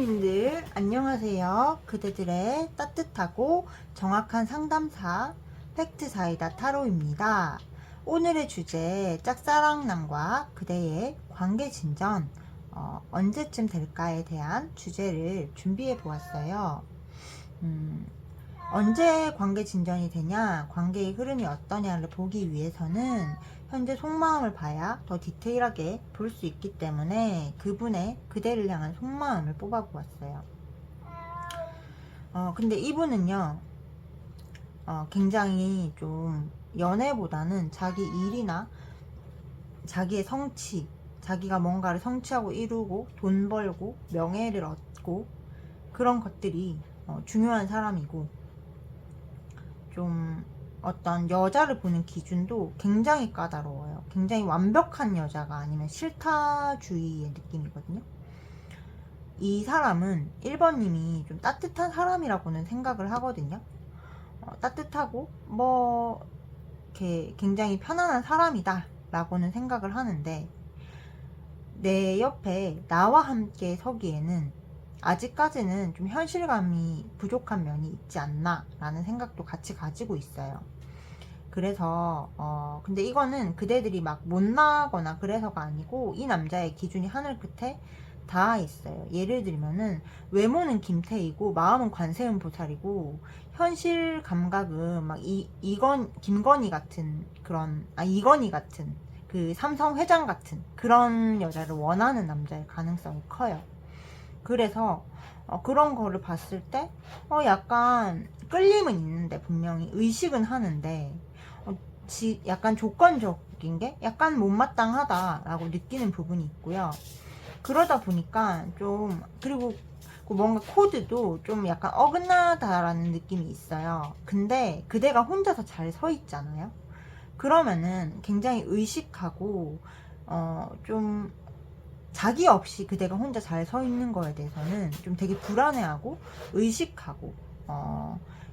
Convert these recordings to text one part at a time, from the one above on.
타로님들 안녕하세요. 그대들의 따뜻하고 정확한 상담사 팩트사이다 타로입니다. 오늘의 주제 짝사랑남과 그대의 관계 진전 언제쯤 될까에 대한 주제를 준비해 보았어요. 언제 관계 진전이 되냐, 관계의 흐름이 어떠냐를 보기 위해서는 현재 속마음을 봐야 더 디테일하게 볼 수 있기 때문에 그대를 향한 속마음을 뽑아 보았어요. 근데 이분은요, 굉장히 좀 연애보다는 자기 일이나 자기의 성취, 자기가 뭔가를 성취하고 이루고 돈 벌고 명예를 얻고 그런 것들이 중요한 사람이고, 좀 어떤 여자를 보는 기준도 굉장히 까다로워요. 굉장히 완벽한 여자가 아니면 싫다주의의 느낌이거든요. 이 사람은 1번님이 좀 따뜻한 사람이라고는 생각을 하거든요. 따뜻하고 뭐 이렇게 굉장히 편안한 사람이다 라고는 생각을 하는데, 내 옆에 나와 함께 서기에는 아직까지는 좀 현실감이 부족한 면이 있지 않나 라는 생각도 같이 가지고 있어요. 그래서 근데 이거는 그대들이 막 못나거나 그래서가 아니고, 이 남자의 기준이 하늘 끝에 다 있어요. 예를 들면은 외모는 김태희고 마음은 관세음 보살이고, 현실 감각은 막 김건희 같은 그런, 이건희 같은 그 삼성 회장 같은 그런 여자를 원하는 남자의 가능성이 커요. 그래서 그런 거를 봤을 때 약간 끌림은 있는데, 분명히 의식은 하는데 약간 조건적인 게 약간 못마땅하다라고 느끼는 부분이 있고요. 그러다 보니까 좀, 그리고 뭔가 코드도 좀 약간 어긋나다라는 느낌이 있어요. 근데 그대가 혼자서 잘 서 있잖아요. 그러면은 굉장히 의식하고 좀 자기 없이 그대가 혼자 잘 서 있는 거에 대해서는 좀 되게 불안해하고 의식하고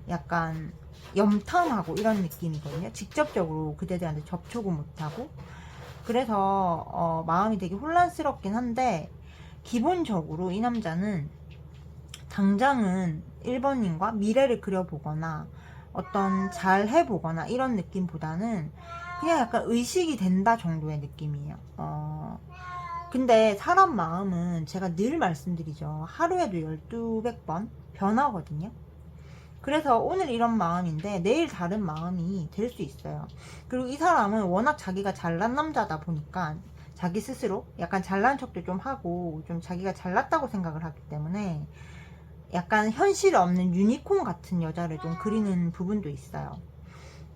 약간 염탐하고 이런 느낌이거든요. 직접적으로 그대들한테 접촉을 못하고. 그래서 마음이 되게 혼란스럽긴 한데, 기본적으로 이 남자는 당장은 1번님과 미래를 그려보거나 어떤 잘 해보거나 이런 느낌보다는 그냥 약간 의식이 된다 정도의 느낌이에요. 근데 사람 마음은 제가 늘 말씀드리죠. 하루에도 1200번 변하거든요. 그래서 오늘 이런 마음인데 내일 다른 마음이 될 수 있어요. 그리고 이 사람은 워낙 자기가 잘난 남자다 보니까 자기 스스로 약간 잘난 척도 좀 하고 좀 자기가 잘났다고 생각을 하기 때문에 약간 현실 없는 유니콘 같은 여자를 좀 그리는 부분도 있어요.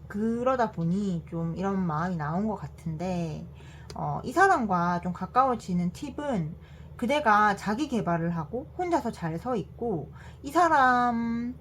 그러다 보니 좀 이런 마음이 나온 것 같은데, 이 사람과 좀 가까워지는 팁은 그대가 자기 개발을 하고 혼자서 잘 서 있고, 이 사람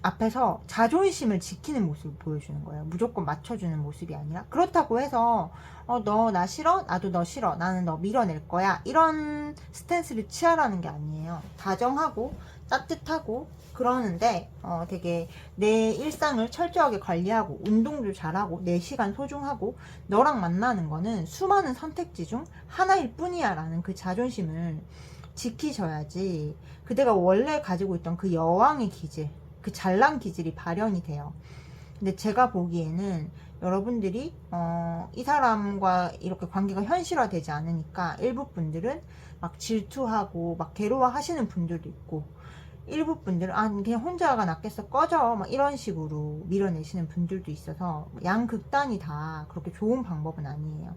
앞에서 자존심을 지키는 모습을 보여주는 거예요. 무조건 맞춰주는 모습이 아니라. 그렇다고 해서 너 나 싫어? 나도 너 싫어. 나는 너 밀어낼 거야. 이런 스탠스를 취하라는 게 아니에요. 다정하고 따뜻하고 그러는데 되게 내 일상을 철저하게 관리하고 운동도 잘하고 내 시간 소중하고 너랑 만나는 거는 수많은 선택지 중 하나일 뿐이야 라는 그 자존심을 지키셔야지 그대가 원래 가지고 있던 그 여왕의 기질, 그 잘난 기질이 발현이 돼요. 근데 제가 보기에는 여러분들이 이 사람과 이렇게 관계가 현실화되지 않으니까 일부 분들은 막 질투하고 막 괴로워하시는 분들도 있고, 일부 분들은 그냥 혼자가 낫겠어 꺼져 막 이런 식으로 밀어내시는 분들도 있어서, 양극단이 다 그렇게 좋은 방법은 아니에요.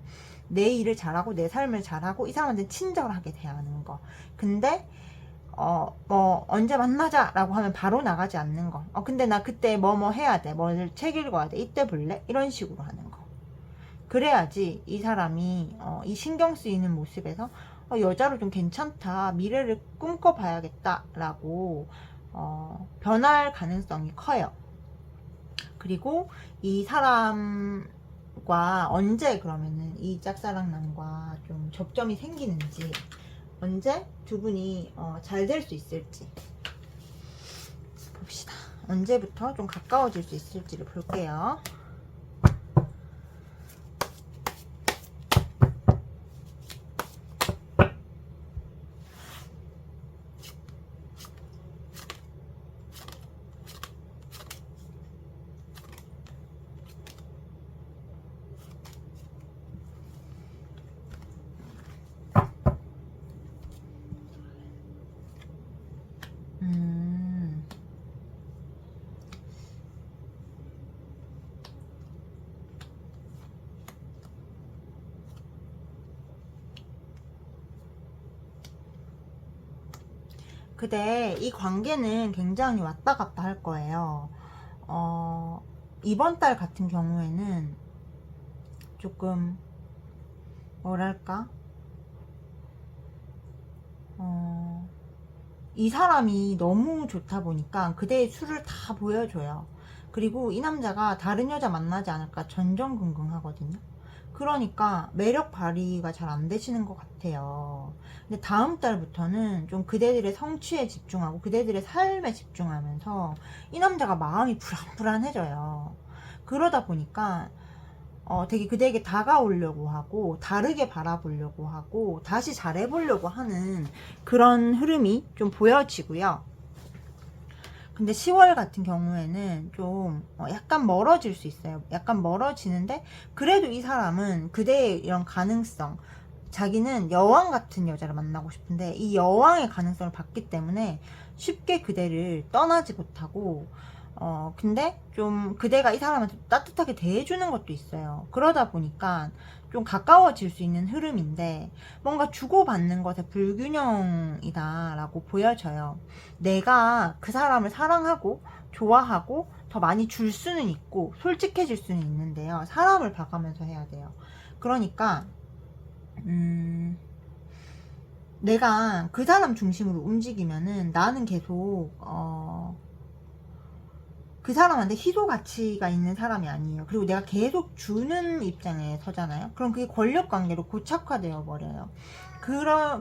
내 일을 잘하고 내 삶을 잘하고 이 사람한테 친절하게 대하는 거. 근데 뭐 언제 만나자 라고 하면 바로 나가지 않는 거. 근데 나 그때 뭐 해야 돼, 뭘 책 읽어야 돼, 이때 볼래, 이런 식으로 하는 거. 그래야지 이 사람이 이 신경 쓰이는 모습에서 여자로 좀 괜찮다, 미래를 꿈꿔봐야겠다 라고 변할 가능성이 커요. 그리고 이 사람과 언제 그러면은 이 짝사랑남과 좀 접점이 생기는지, 언제 두 분이 잘 될 수 있을지 봅시다. 언제부터 좀 가까워질 수 있을지를 볼게요. 근데 이 관계는 굉장히 왔다 갔다 할 거예요. 이번 달 같은 경우에는 조금 뭐랄까, 이 사람이 너무 좋다 보니까 그대의 술을 다 보여줘요. 그리고 이 남자가 다른 여자 만나지 않을까 전전긍긍하거든요. 그러니까 매력 발휘가 잘 안 되시는 것 같아요. 근데 다음 달부터는 좀 그대들의 성취에 집중하고 그대들의 삶에 집중하면서 이 남자가 마음이 불안불안해져요. 그러다 보니까 되게 그대에게 다가오려고 하고 다르게 바라보려고 하고 다시 잘해보려고 하는 그런 흐름이 좀 보여지고요. 근데 10월 같은 경우에는 좀 약간 멀어질 수 있어요. 약간 멀어지는데 그래도 이 사람은 그대의 이런 가능성, 자기는 여왕 같은 여자를 만나고 싶은데 이 여왕의 가능성을 봤기 때문에 쉽게 그대를 떠나지 못하고, 근데 좀 그대가 이 사람한테 따뜻하게 대해주는 것도 있어요. 그러다 보니까 좀 가까워질 수 있는 흐름인데 뭔가 주고받는 것에 불균형이다라고 보여져요. 내가 그 사람을 사랑하고 좋아하고 더 많이 줄 수는 있고 솔직해질 수는 있는데요. 사람을 봐가면서 해야 돼요. 그러니까 내가 그 사람 중심으로 움직이면은 나는 계속 그 사람한테 희소 가치가 있는 사람이 아니에요. 그리고 내가 계속 주는 입장에 서잖아요. 그럼 그게 권력 관계로 고착화되어 버려요.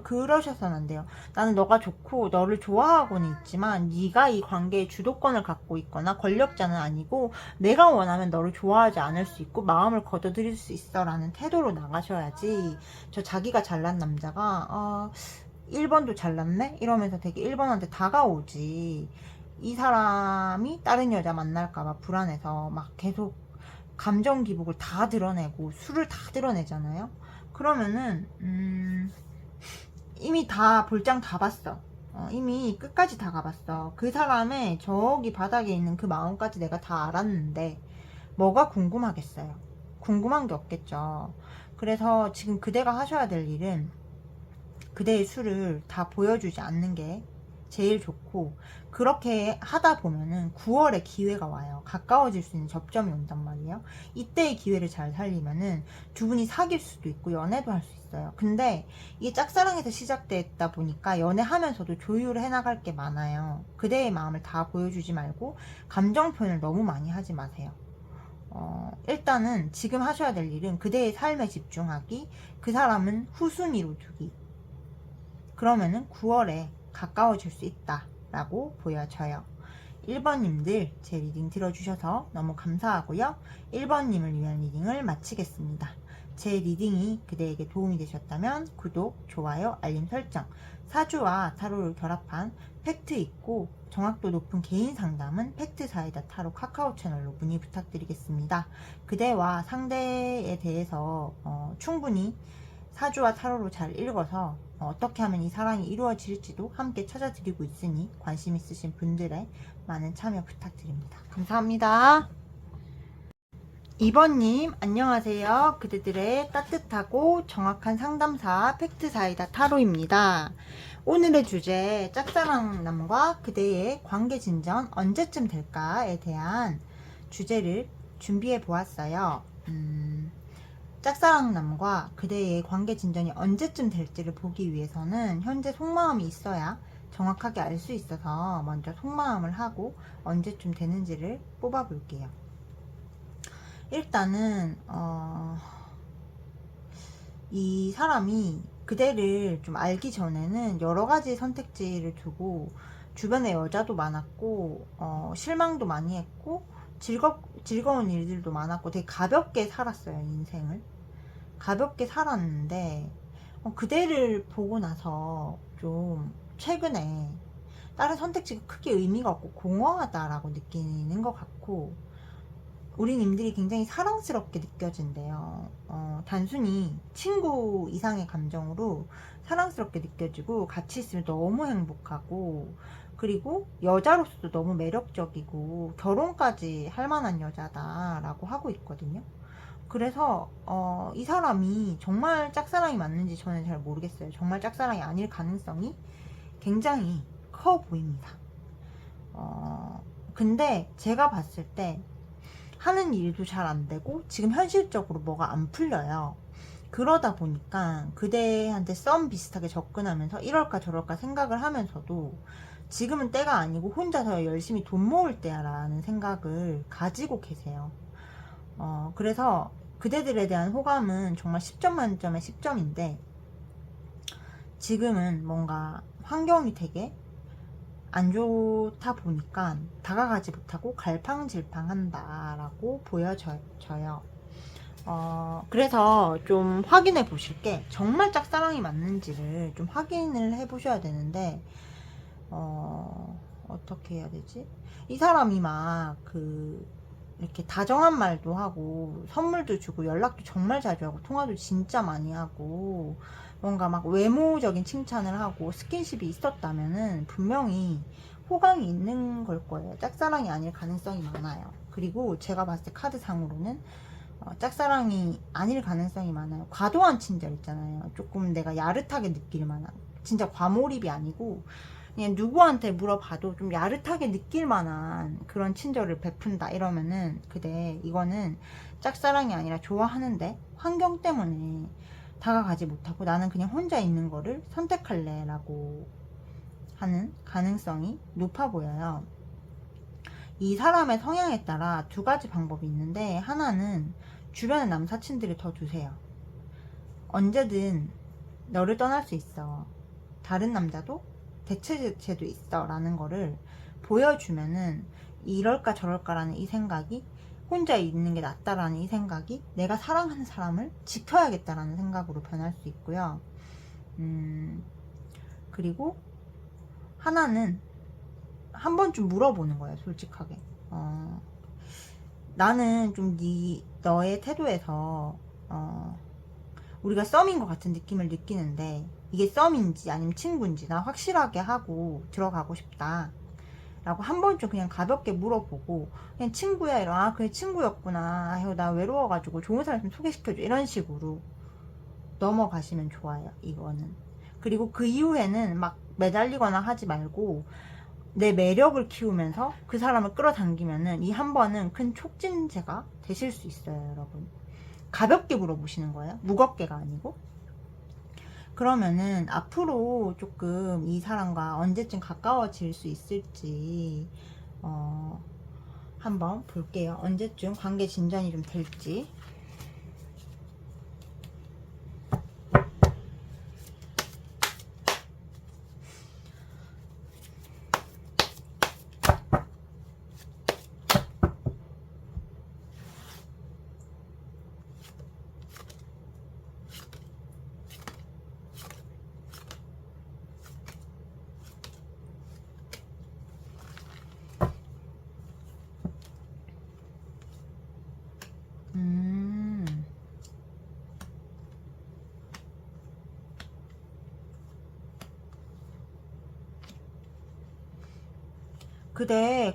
그러셔서는 안 돼요. 나는 너가 좋고 너를 좋아하고는 있지만 네가 이 관계의 주도권을 갖고 있거나 권력자는 아니고 내가 원하면 너를 좋아하지 않을 수 있고 마음을 걷어들일 수 있어 라는 태도로 나가셔야지. 저 자기가 잘난 남자가 1번도 잘났네? 이러면서 되게 1번한테 다가오지. 이 사람이 다른 여자 만날까봐 불안해서 막 계속 감정 기복을 다 드러내고 술을 다 드러내잖아요. 그러면은 이미 다 볼장 다 봤어. 이미 끝까지 다 가봤어. 그 사람의 저기 바닥에 있는 그 마음까지 내가 다 알았는데 뭐가 궁금하겠어요. 궁금한 게 없겠죠. 그래서 지금 그대가 하셔야 될 일은 그대의 술을 다 보여주지 않는 게 제일 좋고, 그렇게 하다 보면은 9월에 기회가 와요. 가까워질 수 있는 접점이 온단 말이에요. 이때의 기회를 잘 살리면은 두 분이 사귈 수도 있고 연애도 할 수 있어요. 근데 이게 짝사랑에서 시작됐다 보니까 연애하면서도 조율을 해나갈 게 많아요. 그대의 마음을 다 보여주지 말고 감정 표현을 너무 많이 하지 마세요. 일단은 지금 하셔야 될 일은 그대의 삶에 집중하기, 그 사람은 후순위로 두기. 그러면은 9월에 가까워질 수 있다라고 보여져요. 1번님들 제 리딩 들어주셔서 너무 감사하고요. 1번님을 위한 리딩을 마치겠습니다. 제 리딩이 그대에게 도움이 되셨다면 구독, 좋아요, 알림 설정, 사주와 타로를 결합한 팩트 있고 정확도 높은 개인 상담은 팩트 사이다 타로 카카오 채널로 문의 부탁드리겠습니다. 그대와 상대에 대해서 충분히 사주와 타로로 잘 읽어서 어떻게 하면 이 사랑이 이루어질지도 함께 찾아드리고 있으니 관심 있으신 분들의 많은 참여 부탁드립니다. 감사합니다. 2번님 안녕하세요. 그대들의 따뜻하고 정확한 상담사 팩트사이다 타로입니다. 오늘의 주제 짝사랑남과 그대의 관계 진전 언제쯤 될까에 대한 주제를 준비해 보았어요. 짝사랑남과 그대의 관계 진전이 언제쯤 될지를 보기 위해서는 현재 속마음이 있어야 정확하게 알 수 있어서 먼저 속마음을 하고 언제쯤 되는지를 뽑아 볼게요. 일단은 이 사람이 그대를 좀 알기 전에는 여러 가지 선택지를 두고 주변에 여자도 많았고 실망도 많이 했고 즐거운 일들도 많았고 되게 가볍게 살았어요. 인생을 가볍게 살았는데 그대를 보고 나서 좀 최근에 다른 선택지가 크게 의미가 없고 공허하다라고 느끼는 것 같고, 우리님들이 굉장히 사랑스럽게 느껴진대요. 단순히 친구 이상의 감정으로 사랑스럽게 느껴지고 같이 있으면 너무 행복하고, 그리고 여자로서도 너무 매력적이고 결혼까지 할 만한 여자다라고 하고 있거든요. 그래서 이 사람이 정말 짝사랑이 맞는지 저는 잘 모르겠어요. 정말 짝사랑이 아닐 가능성이 굉장히 커 보입니다. 근데 제가 봤을 때 하는 일도 잘 안 되고 지금 현실적으로 뭐가 안 풀려요. 그러다 보니까 그대한테 썸 비슷하게 접근하면서 이럴까 저럴까 생각을 하면서도 지금은 때가 아니고 혼자서 열심히 돈 모을 때야 라는 생각을 가지고 계세요. 그래서 그대들에 대한 호감은 정말 10점 만점에 10점인데 지금은 뭔가 환경이 되게 안 좋다 보니까 다가가지 못하고 갈팡질팡한다 라고 보여져요. 그래서 좀 확인해 보실 게 정말 짝사랑이 맞는지를 좀 확인을 해 보셔야 되는데 어떻게 해야 되지? 이 사람이 막 이렇게 다정한 말도 하고 선물도 주고 연락도 정말 자주 하고 통화도 진짜 많이 하고 뭔가 막 외모적인 칭찬을 하고 스킨십이 있었다면은 분명히 호감이 있는 걸 거예요. 짝사랑이 아닐 가능성이 많아요. 그리고 제가 봤을 때 카드상으로는 짝사랑이 아닐 가능성이 많아요. 과도한 친절 있잖아요. 조금 내가 야릇하게 느낄 만한, 진짜 과몰입이 아니고 그냥 누구한테 물어봐도 좀 야릇하게 느낄 만한 그런 친절을 베푼다 이러면은 그대 이거는 짝사랑이 아니라 좋아하는데 환경 때문에 다가가지 못하고 나는 그냥 혼자 있는 거를 선택할래 라고 하는 가능성이 높아 보여요. 이 사람의 성향에 따라 두 가지 방법이 있는데 하나는 주변에 남사친들을 더 두세요. 언제든 너를 떠날 수 있어. 다른 남자도 대체제도 있어 라는 거를 보여주면은 이럴까 저럴까 라는 이 생각이 혼자 있는 게 낫다라는 이 생각이 내가 사랑하는 사람을 지켜야겠다라는 생각으로 변할 수 있고요. 그리고 하나는 한 번쯤 물어보는 거예요. 솔직하게 나는 좀 너의 태도에서 우리가 썸인 것 같은 느낌을 느끼는데 이게 썸인지 아니면 친구인지 나 확실하게 하고 들어가고 싶다 라고 한 번쯤 그냥 가볍게 물어보고 그냥 친구야 이러 그래 친구였구나 아유 나 외로워가지고 좋은 사람 좀 소개시켜줘 이런 식으로 넘어가시면 좋아요. 이거는. 그리고 그 이후에는 막 매달리거나 하지 말고 내 매력을 키우면서 그 사람을 끌어당기면은 이 한 번은 큰 촉진제가 되실 수 있어요. 여러분 가볍게 물어보시는 거예요. 무겁게가 아니고. 그러면은 앞으로 조금 이 사람과 언제쯤 가까워질 수 있을지 한번 볼게요. 언제쯤 관계 진전이 좀 될지.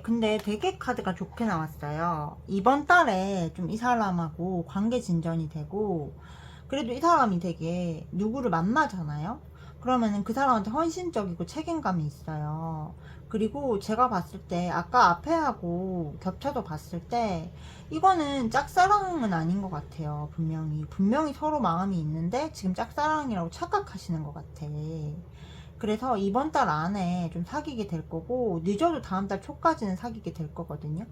근데 되게 카드가 좋게 나왔어요. 이번 달에 좀 이 사람하고 관계 진전이 되고, 그래도 이 사람이 되게 누구를 만나잖아요? 그러면은 그 사람한테 헌신적이고 책임감이 있어요. 그리고 제가 봤을 때, 아까 앞에 하고 겹쳐서 봤을 때, 이거는 짝사랑은 아닌 것 같아요. 분명히 서로 마음이 있는데, 지금 짝사랑이라고 착각하시는 것 같아. 그래서 이번 달 안에 좀 사귀게 될 거고 늦어도 다음 달 초까지는 사귀게 될 거거든요.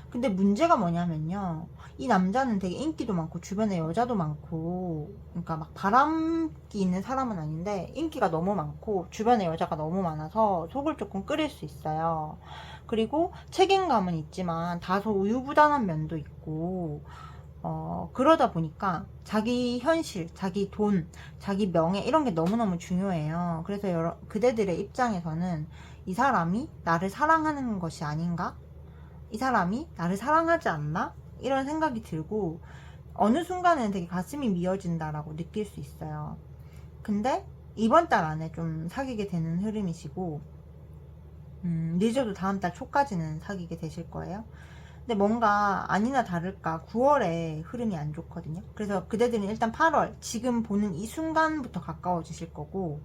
근데 문제가 뭐냐면요, 이 남자는 되게 인기도 많고 주변에 여자도 많고, 그러니까 막 바람기 있는 사람은 아닌데 인기가 너무 많고 주변에 여자가 너무 많아서 속을 조금 끓일 수 있어요. 그리고 책임감은 있지만 다소 우유부단한 면도 있고, 그러다 보니까 자기 현실, 자기 돈, 자기 명예 이런 게 너무너무 중요해요. 그래서 그대들의 입장에서는 이 사람이 나를 사랑하는 것이 아닌가? 이 사람이 나를 사랑하지 않나? 이런 생각이 들고 어느 순간에는 되게 가슴이 미어진다라고 느낄 수 있어요. 근데 이번 달 안에 좀 사귀게 되는 흐름이시고, 늦어도 다음 달 초까지는 사귀게 되실 거예요. 근데 뭔가 아니나 다를까 9월에 흐름이 안 좋거든요. 그래서 그대들은 일단 8월 지금 보는 이 순간부터 가까워지실 거고,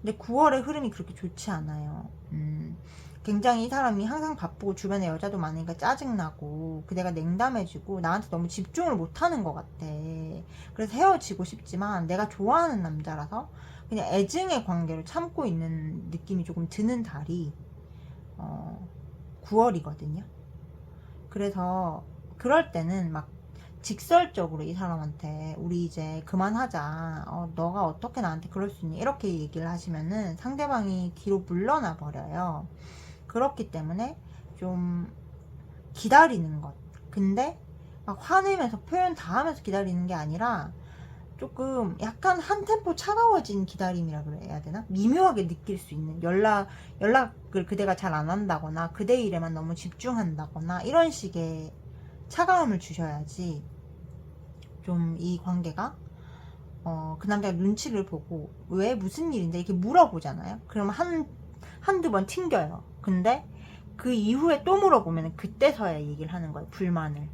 근데 9월의 흐름이 그렇게 좋지 않아요. 굉장히 이 사람이 항상 바쁘고 주변에 여자도 많으니까 짜증나고 그대가 냉담해지고 나한테 너무 집중을 못하는 것 같아. 그래서 헤어지고 싶지만 내가 좋아하는 남자라서 그냥 애증의 관계를 참고 있는 느낌이 조금 드는 달이 9월이거든요. 그래서 그럴 때는 막 직설적으로 이 사람한테 우리 이제 그만하자, 너가 어떻게 나한테 그럴 수 있니, 이렇게 얘기를 하시면은 상대방이 뒤로 물러나 버려요. 그렇기 때문에 좀 기다리는 것. 근데 막 화내면서 표현 다 하면서 기다리는 게 아니라 조금 약간 한 템포 차가워진 기다림이라 그래야 되나? 미묘하게 느낄 수 있는 연락을 그대가 잘 안 한다거나 그대 일에만 너무 집중한다거나 이런 식의 차가움을 주셔야지 좀 이 관계가 그 남자가 눈치를 보고 왜 무슨 일인데 이렇게 물어보잖아요. 그러면 한두 번 튕겨요. 근데 그 이후에 또 물어보면 그때서야 얘기를 하는 거예요. 불만을.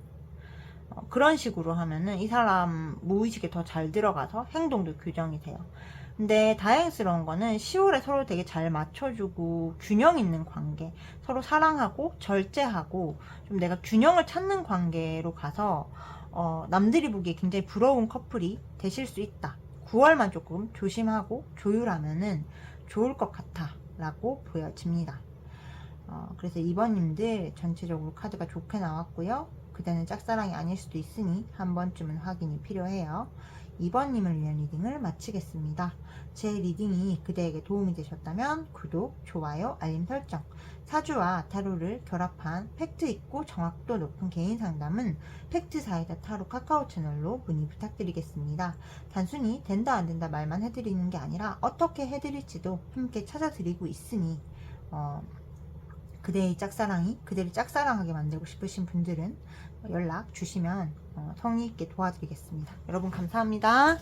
그런 식으로 하면은 이 사람 무의식에 더 잘 들어가서 행동도 교정이 돼요. 근데 다행스러운 거는 10월에 서로 되게 잘 맞춰주고 균형 있는 관계, 서로 사랑하고 절제하고 좀 내가 균형을 찾는 관계로 가서 남들이 보기에 굉장히 부러운 커플이 되실 수 있다. 9월만 조금 조심하고 조율하면은 좋을 것 같아 라고 보여집니다. 그래서 2번님들 전체적으로 카드가 좋게 나왔고요. 그대는 짝사랑이 아닐 수도 있으니 한 번쯤은 확인이 필요해요. 2번님을 위한 리딩을 마치겠습니다. 제 리딩이 그대에게 도움이 되셨다면 구독, 좋아요, 알림 설정. 사주와 타로를 결합한 팩트 있고 정확도 높은 개인 상담은 팩트 사이다 타로 카카오 채널로 문의 부탁드리겠습니다. 단순히 된다 안 된다 말만 해드리는 게 아니라 어떻게 해드릴지도 함께 찾아드리고 있으니 그대의 짝사랑이 그대를 짝사랑하게 만들고 싶으신 분들은 연락 주시면 성의 있게 도와드리겠습니다. 여러분 감사합니다.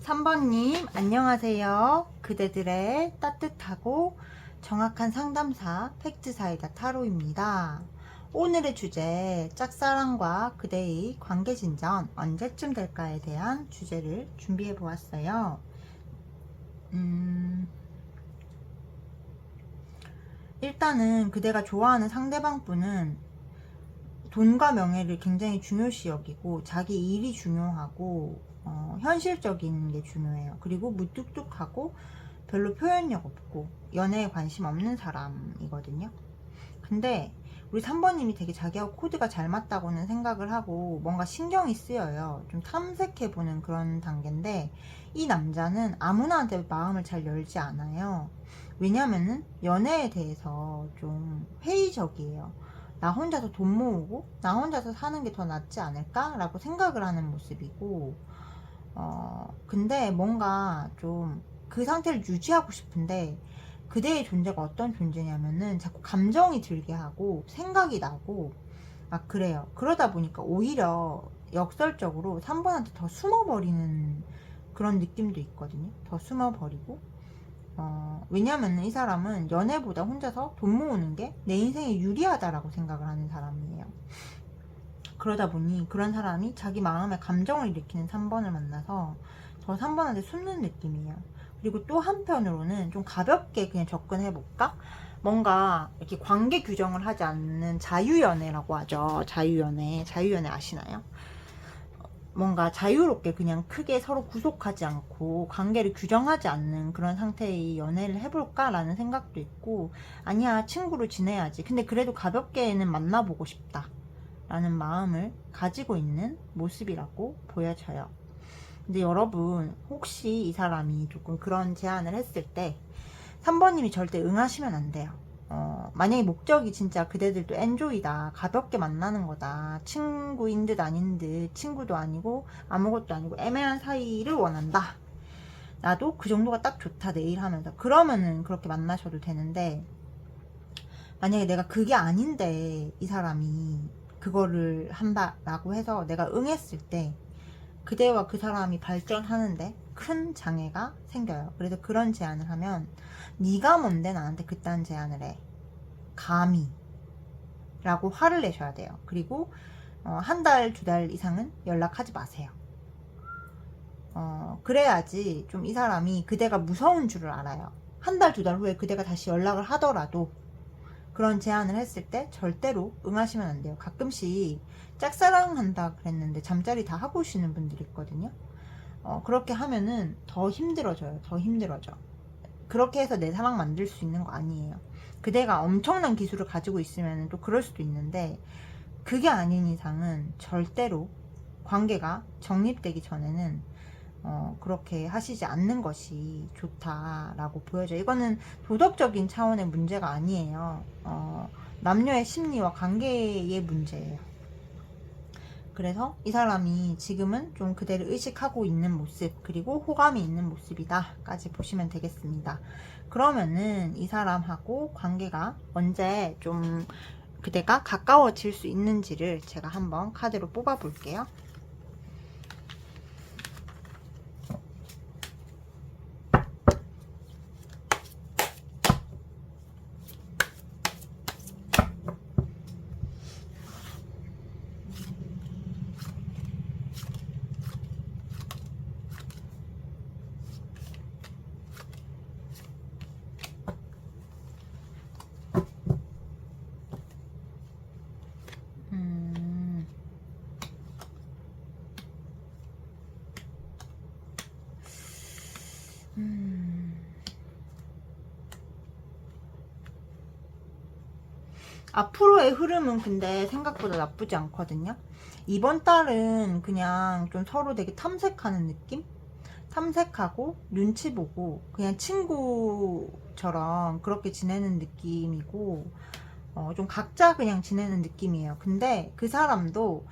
3번님 안녕하세요. 그대들의 따뜻하고 정확한 상담사 팩트사이다 타로입니다. 오늘의 주제 짝사랑과 그대의 관계 진전 언제쯤 될까에 대한 주제를 준비해 보았어요. 일단은 그대가 좋아하는 상대방 분은 돈과 명예를 굉장히 중요시 여기고 자기 일이 중요하고 현실적인 게 중요해요. 그리고 무뚝뚝하고 별로 표현력 없고 연애에 관심 없는 사람이거든요. 근데 우리 3번님이 되게 자기하고 코드가 잘 맞다고는 생각을 하고 뭔가 신경이 쓰여요. 좀 탐색해보는 그런 단계인데 이 남자는 아무나한테 마음을 잘 열지 않아요. 왜냐면은 연애에 대해서 좀 회의적이에요. 나 혼자서 돈 모으고 나 혼자서 사는 게 더 낫지 않을까? 라고 생각을 하는 모습이고 근데 뭔가 좀 그 상태를 유지하고 싶은데 그대의 존재가 어떤 존재냐면은 자꾸 감정이 들게 하고 생각이 나고 막 그래요. 그러다 보니까 오히려 역설적으로 3번한테 더 숨어버리는 그런 느낌도 있거든요. 더 숨어버리고 왜냐면은 이 사람은 연애보다 혼자서 돈 모으는 게 내 인생에 유리하다라고 생각을 하는 사람이에요. 그러다 보니 그런 사람이 자기 마음에 감정을 일으키는 3번을 만나서 저 3번한테 숨는 느낌이에요. 그리고 또 한편으로는 좀 가볍게 그냥 접근해볼까? 뭔가 이렇게 관계 규정을 하지 않는 자유연애라고 하죠. 자유연애. 자유연애 아시나요? 뭔가 자유롭게 그냥 크게 서로 구속하지 않고 관계를 규정하지 않는 그런 상태의 연애를 해볼까라는 생각도 있고 아니야 친구로 지내야지 근데 그래도 가볍게는 만나보고 싶다 라는 마음을 가지고 있는 모습이라고 보여져요. 근데 여러분 혹시 이 사람이 조금 그런 제안을 했을 때 3번님이 절대 응하시면 안 돼요. 만약에 목적이 진짜 그대들도 엔조이다 가볍게 만나는 거다 친구인 듯 아닌 듯 친구도 아니고 아무것도 아니고 애매한 사이를 원한다 나도 그 정도가 딱 좋다 내일 하면서 그러면은 그렇게 만나셔도 되는데 만약에 내가 그게 아닌데 이 사람이 그거를 한다라고 해서 내가 응했을 때 그대와 그 사람이 발전하는데 큰 장애가 생겨요. 그래서 그런 제안을 하면 네가 뭔데 나한테 그딴 제안을 해 감히 라고 화를 내셔야 돼요. 그리고 한 달, 두 달 이상은 연락하지 마세요. 그래야지 좀 이 사람이 그대가 무서운 줄을 알아요. 한 달, 두 달 후에 그대가 다시 연락을 하더라도 그런 제안을 했을 때 절대로 응하시면 안 돼요. 가끔씩 짝사랑한다 그랬는데 잠자리 다 하고 오시는 분들이 있거든요. 그렇게 하면은 더 힘들어져요. 더 힘들어져. 그렇게 해서 내 사랑 만들 수 있는 거 아니에요. 그대가 엄청난 기술을 가지고 있으면 또 그럴 수도 있는데, 그게 아닌 이상은 절대로 관계가 정립되기 전에는 그렇게 하시지 않는 것이 좋다라고 보여져요. 이거는 도덕적인 차원의 문제가 아니에요. 남녀의 심리와 관계의 문제예요. 그래서 이 사람이 지금은 좀 그대를 의식하고 있는 모습, 그리고 호감이 있는 모습이다 까지 보시면 되겠습니다. 그러면은 이 사람하고 관계가 언제 좀 그대가 가까워질 수 있는지를 제가 한번 카드로 뽑아 볼게요. 앞으로의 흐름은 근데 생각보다 나쁘지 않거든요. 이번 달은 그냥 좀 서로 되게 탐색하는 느낌? 탐색하고 눈치 보고 그냥 친구처럼 그렇게 지내는 느낌이고, 좀 각자 그냥 지내는 느낌이에요. 근데 그 사람도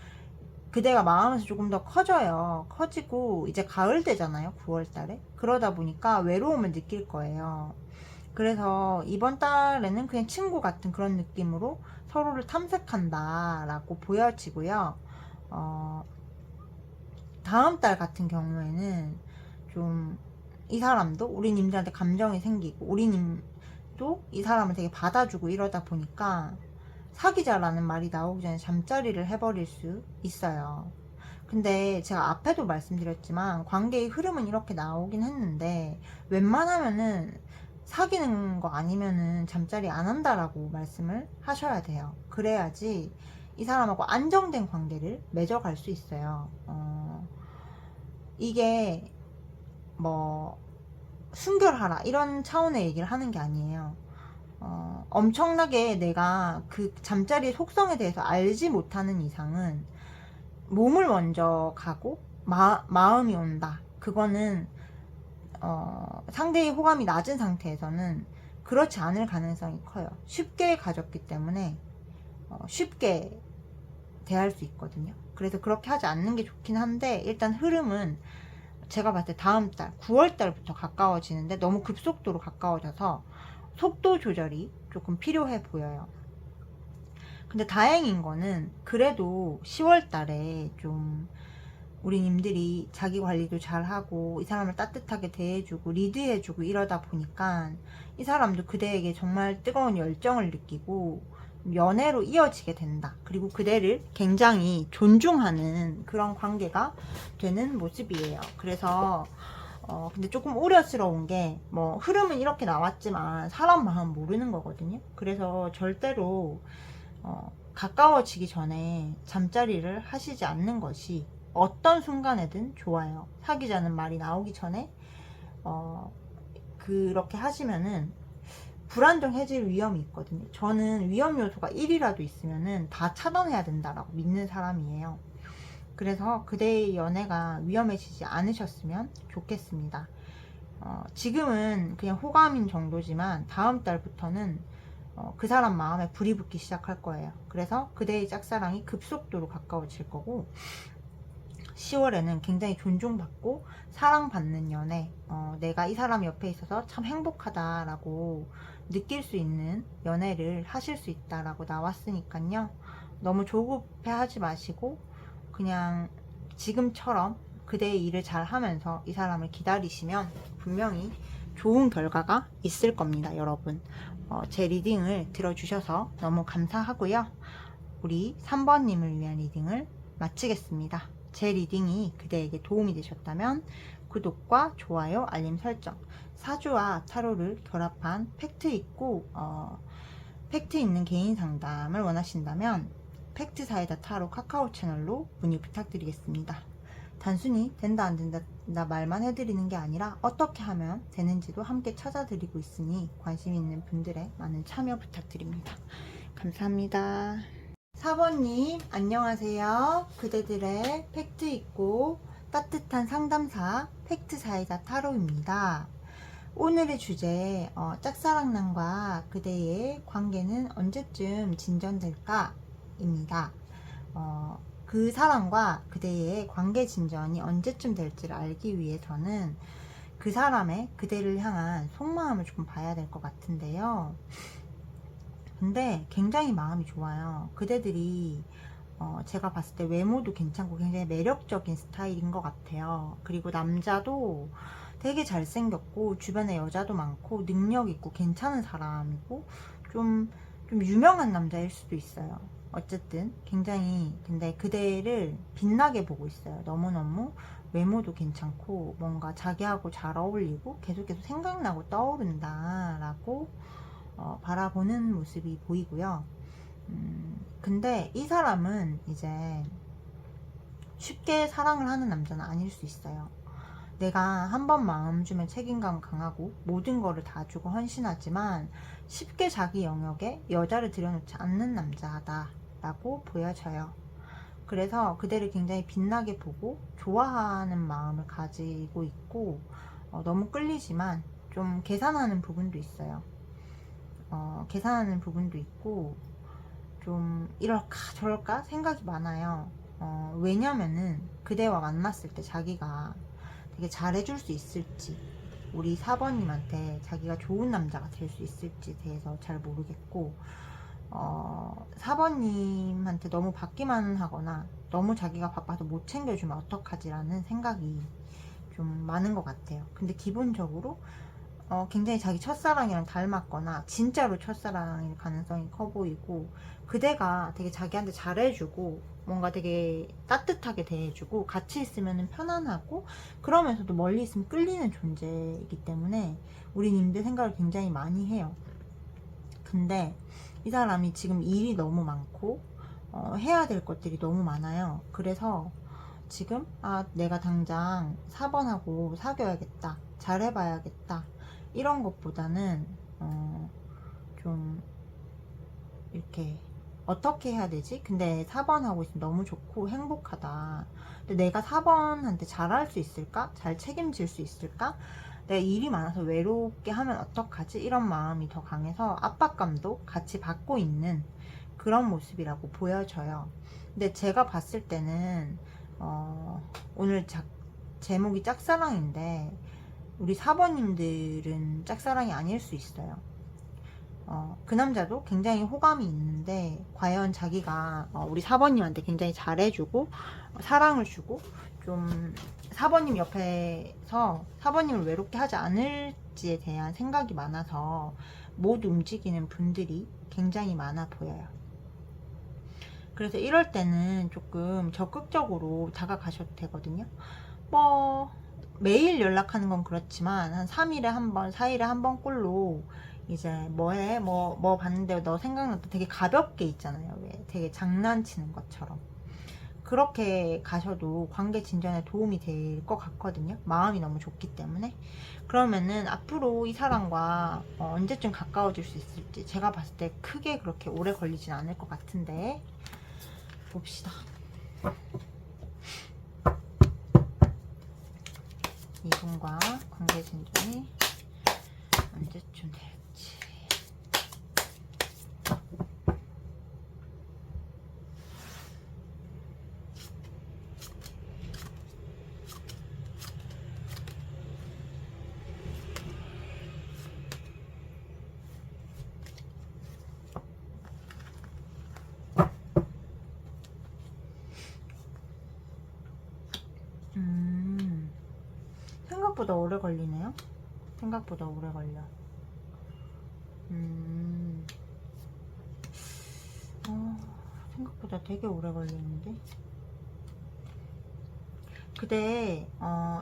그대가 마음에서 조금 더 커져요. 커지고 이제 가을 되잖아요. 9월 달에. 그러다 보니까 외로움을 느낄 거예요. 그래서 이번 달에는 그냥 친구 같은 그런 느낌으로 서로를 탐색한다 라고 보여지고요. 다음 달 같은 경우에는 좀 이 사람도 우리님들한테 감정이 생기고 우리님도 이 사람을 되게 받아주고 이러다 보니까 사귀자라는 말이 나오기 전에 잠자리를 해버릴 수 있어요. 근데 제가 앞에도 말씀드렸지만 관계의 흐름은 이렇게 나오긴 했는데, 웬만하면은 사귀는 거 아니면은 잠자리 안 한다라고 말씀을 하셔야 돼요. 그래야지 이 사람하고 안정된 관계를 맺어갈 수 있어요. 이게 뭐 순결하라 이런 차원의 얘기를 하는 게 아니에요. 엄청나게 내가 그 잠자리의 속성에 대해서 알지 못하는 이상은 몸을 먼저 가고 마음이 온다. 그거는 상대의 호감이 낮은 상태에서는 그렇지 않을 가능성이 커요. 쉽게 가졌기 때문에 쉽게 대할 수 있거든요. 그래서 그렇게 하지 않는 게 좋긴 한데, 일단 흐름은 제가 봤을 때 다음 달 9월 달부터 가까워지는데 너무 급속도로 가까워져서 속도 조절이 조금 필요해 보여요. 근데 다행인 거는 그래도 10월 달에 좀 우리님들이 자기 관리도 잘하고 이 사람을 따뜻하게 대해주고 리드해주고 이러다 보니까 이 사람도 그대에게 정말 뜨거운 열정을 느끼고 연애로 이어지게 된다. 그리고 그대를 굉장히 존중하는 그런 관계가 되는 모습이에요. 그래서 근데 조금 우려스러운 게, 뭐 흐름은 이렇게 나왔지만 사람 마음 모르는 거거든요. 그래서 절대로 가까워지기 전에 잠자리를 하시지 않는 것이 어떤 순간에든 좋아요. 사귀자는 말이 나오기 전에 그렇게 하시면은 불안정해질 위험이 있거든요. 저는 위험 요소가 1이라도 있으면은 다 차단해야 된다라고 믿는 사람이에요. 그래서 그대의 연애가 위험해지지 않으셨으면 좋겠습니다. 지금은 그냥 호감인 정도지만 다음 달부터는 그 사람 마음에 불이 붙기 시작할 거예요. 그래서 그대의 짝사랑이 급속도로 가까워질 거고, 10월에는 굉장히 존중받고 사랑받는 연애, 내가 이 사람 옆에 있어서 참 행복하다라고 느낄 수 있는 연애를 하실 수 있다라고 나왔으니까요. 너무 조급해 하지 마시고 그냥 지금처럼 그대의 일을 잘 하면서 이 사람을 기다리시면 분명히 좋은 결과가 있을 겁니다, 여러분. 제 리딩을 들어주셔서 너무 감사하고요. 우리 3번님을 위한 리딩을 마치겠습니다. 제 리딩이 그대에게 도움이 되셨다면 구독과 좋아요, 알림 설정, 사주와 타로를 결합한 팩트 있는 개인 상담을 원하신다면 팩트 사이다 타로 카카오 채널로 문의 부탁드리겠습니다. 단순히 된다 안 된다 말만 해드리는 게 아니라 어떻게 하면 되는지도 함께 찾아드리고 있으니 관심 있는 분들의 많은 참여 부탁드립니다. 감사합니다. 4번님 안녕하세요. 그대들의 팩트 있고 따뜻한 상담사 팩트 사이다 타로입니다. 오늘의 주제 짝사랑남과 그대의 관계는 언제쯤 진전될까? 입니다. 그 사람과 그대의 관계 진전이 언제쯤 될지를 알기 위해서는 그 사람의 그대를 향한 속마음을 조금 봐야 될 것 같은데요. 근데 굉장히 마음이 좋아요. 그대들이 제가 봤을 때 외모도 괜찮고 굉장히 매력적인 스타일인 것 같아요. 그리고 남자도 되게 잘생겼고 주변에 여자도 많고 능력 있고 괜찮은 사람이고 좀 유명한 남자일 수도 있어요. 어쨌든 굉장히 근데 그대를 빛나게 보고 있어요. 너무너무 외모도 괜찮고 뭔가 자기하고 잘 어울리고 계속 생각나고 떠오른다 라고 바라보는 모습이 보이고요. 근데 이 사람은 이제 쉽게 사랑을 하는 남자는 아닐 수 있어요. 내가 한 번 마음 주면 책임감 강하고 모든 거를 다 주고 헌신하지만 쉽게 자기 영역에 여자를 들여놓지 않는 남자다라고 보여져요. 그래서 그대를 굉장히 빛나게 보고 좋아하는 마음을 가지고 있고 너무 끌리지만 좀 계산하는 부분도 있어요. 계산하는 부분도 있고 좀 이럴까 저럴까 생각이 많아요. 왜냐면은 그대와 만났을 때 자기가 되게 잘해줄 수 있을지, 우리 4번님한테 자기가 좋은 남자가 될 수 있을지에 대해서 잘 모르겠고 4번님한테 너무 받기만 하거나 너무 자기가 바빠서 못 챙겨주면 어떡하지라는 생각이 좀 많은 것 같아요. 근데 기본적으로 굉장히 자기 첫사랑이랑 닮았거나 진짜로 첫사랑일 가능성이 커 보이고 그대가 되게 자기한테 잘해주고 뭔가 되게 따뜻하게 대해주고 같이 있으면 편안하고 그러면서도 멀리 있으면 끌리는 존재이기 때문에 우리 님들 생각을 굉장히 많이 해요. 근데 이 사람이 지금 일이 너무 많고 해야 될 것들이 너무 많아요. 그래서 지금 내가 당장 4번하고 사귀어야겠다, 잘해봐야겠다 이런 것보다는 좀 이렇게 어떻게 해야 되지? 근데 4번 하고 있으면 너무 좋고 행복하다. 근데 내가 4번한테 잘할 수 있을까? 잘 책임질 수 있을까? 내가 일이 많아서 외롭게 하면 어떡하지? 이런 마음이 더 강해서 압박감도 같이 받고 있는 그런 모습이라고 보여져요. 근데 제가 봤을 때는 오늘 제목이 짝사랑인데 우리 4번님들은 짝사랑이 아닐 수 있어요. 그 남자도 굉장히 호감이 있는데 과연 자기가 우리 4번님한테 굉장히 잘해주고 사랑을 주고 좀 4번님 옆에서 4번님을 외롭게 하지 않을지에 대한 생각이 많아서 못 움직이는 분들이 굉장히 많아 보여요. 그래서 이럴 때는 조금 적극적으로 다가가셔도 되거든요. 뭐 매일 연락하는 건 그렇지만 한 3일에 한 번, 4일에 한 번 꼴로 이제 뭐해? 뭐 봤는데 너 생각났다 되게 가볍게 있잖아요. 왜 되게 장난치는 것처럼 그렇게 가셔도 관계 진전에 도움이 될 것 같거든요. 마음이 너무 좋기 때문에. 그러면은 앞으로 이 사람과 언제쯤 가까워질 수 있을지 제가 봤을 때 크게 그렇게 오래 걸리진 않을 것 같은데 봅시다. 이분과 관계 진전이 언제쯤 될지. 생각보다 오래 걸리네요. 생각보다 오래 걸려. 생각보다 되게 오래 걸리는데. 그대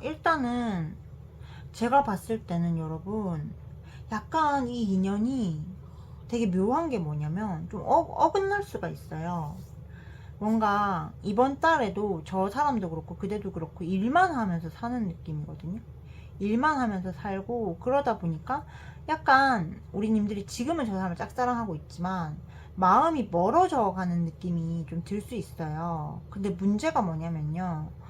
일단은 제가 봤을 때는 여러분 약간 이 인연이 되게 묘한 게 뭐냐면 좀 어긋날 수가 있어요. 뭔가 이번 달에도 저 사람도 그렇고 그대도 그렇고 일만 하면서 사는 느낌이거든요. 일만 하면서 살고 그러다 보니까 약간 우리님들이 지금은 저 사람을 짝사랑하고 있지만 마음이 멀어져 가는 느낌이 좀 들 수 있어요. 근데 문제가 뭐냐면요.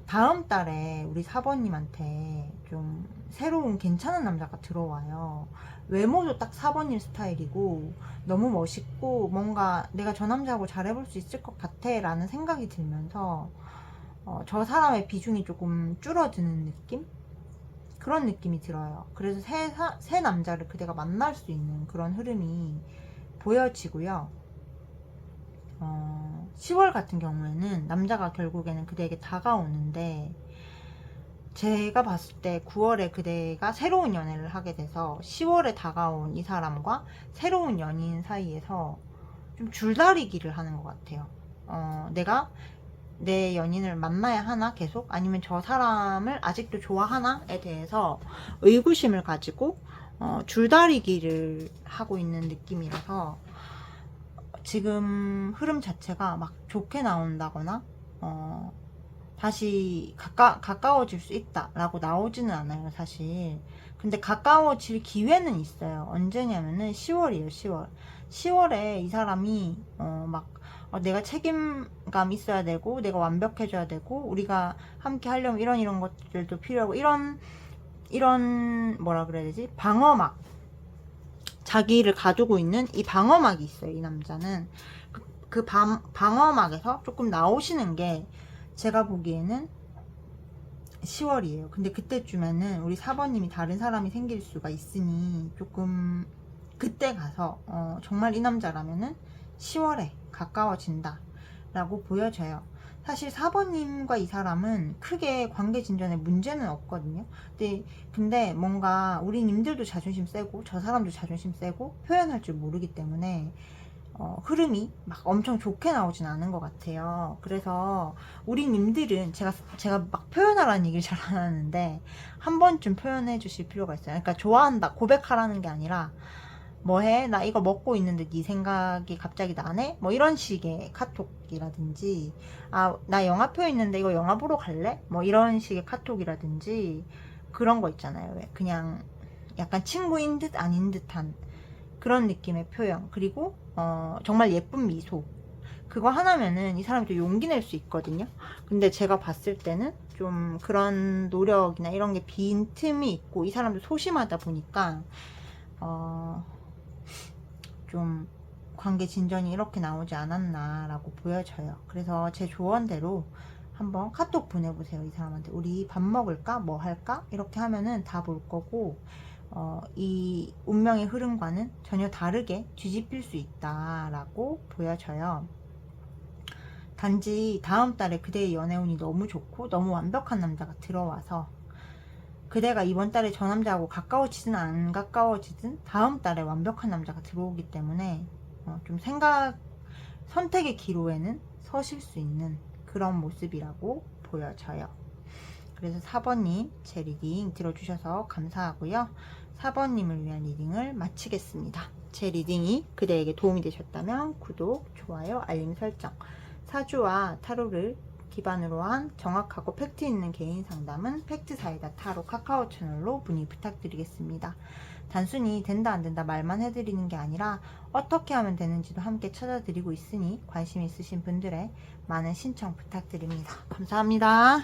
다음 달에 우리 사번님한테 좀 새로운 괜찮은 남자가 들어와요. 외모도 딱 사번님 스타일이고 너무 멋있고 뭔가 내가 저 남자하고 잘해볼 수 있을 것 같아 라는 생각이 들면서 저 사람의 비중이 조금 줄어드는 느낌? 그런 느낌이 들어요. 그래서 새 남자를 그대가 만날 수 있는 그런 흐름이 보여지고요. 10월 같은 경우에는 남자가 결국에는 그대에게 다가오는데 제가 봤을 때 9월에 그대가 새로운 연애를 하게 돼서 10월에 다가온 이 사람과 새로운 연인 사이에서 좀 줄다리기를 하는 것 같아요. 내가 내 연인을 만나야 하나 계속? 아니면 저 사람을 아직도 좋아하나에 대해서 의구심을 가지고 줄다리기를 하고 있는 느낌이라서 지금 흐름 자체가 막 좋게 나온다거나 다시 가까워질 수 있다라고 나오지는 않아요, 사실. 근데 가까워질 기회는 있어요. 언제냐면은 10월이에요, 10월. 10월에 이 사람이 내가 책임감 있어야 되고 내가 완벽해져야 되고 우리가 함께 하려면 이런 것들도 필요하고 이런 뭐라 그래야 되지? 방어막, 자기를 가두고 있는 이 방어막이 있어요. 이 남자는 그 방어막에서 조금 나오시는 게 제가 보기에는 10월이에요. 근데 그때쯤에는 우리 사번님이 다른 사람이 생길 수가 있으니 조금 그때 가서 정말 이 남자라면은 10월에 가까워진다 라고 보여져요. 사실 4번님과 이 사람은 크게 관계 진전에 문제는 없거든요. 근데 뭔가 우리 님들도 자존심 세고 저 사람도 자존심 세고 표현할 줄 모르기 때문에 흐름이 막 엄청 좋게 나오진 않은 것 같아요. 그래서 우리 님들은 제가 막 표현하라는 얘기를 잘 안 하는데 한 번쯤 표현해 주실 필요가 있어요. 그러니까 좋아한다 고백하라는 게 아니라 뭐해? 나 이거 먹고 있는데 네 생각이 갑자기 나네? 뭐 이런 식의 카톡이라든지 나 영화표 있는데 이거 영화 보러 갈래? 뭐 이런 식의 카톡이라든지 그런 거 있잖아요. 왜 그냥 약간 친구인 듯 아닌 듯한 그런 느낌의 표현. 그리고 정말 예쁜 미소. 그거 하나면은 이 사람이 또 용기 낼 수 있거든요. 근데 제가 봤을 때는 좀 그런 노력이나 이런 게 빈틈이 있고 이 사람도 소심하다 보니까 좀 관계 진전이 이렇게 나오지 않았나라고 보여져요. 그래서 제 조언대로 한번 카톡 보내보세요. 이 사람한테 우리 밥 먹을까? 뭐 할까? 이렇게 하면은 다 볼 거고 이 운명의 흐름과는 전혀 다르게 뒤집힐 수 있다라고 보여져요. 단지 다음 달에 그대의 연애운이 너무 좋고 너무 완벽한 남자가 들어와서 그대가 이번 달에 저 남자하고 가까워지든 안 가까워지든 다음 달에 완벽한 남자가 들어오기 때문에 좀 선택의 기로에는 서실 수 있는 그런 모습이라고 보여져요. 그래서 4번님 제 리딩 들어주셔서 감사하고요. 4번님을 위한 리딩을 마치겠습니다. 제 리딩이 그대에게 도움이 되셨다면 구독, 좋아요, 알림 설정. 사주와 타로를 기반으로 한 정확하고 팩트 있는 개인 상담은 팩트사이다 타로 카카오 채널로 문의 부탁드리겠습니다. 단순히 된다 안 된다 말만 해드리는 게 아니라 어떻게 하면 되는지도 함께 찾아드리고 있으니 관심 있으신 분들의 많은 신청 부탁드립니다. 감사합니다.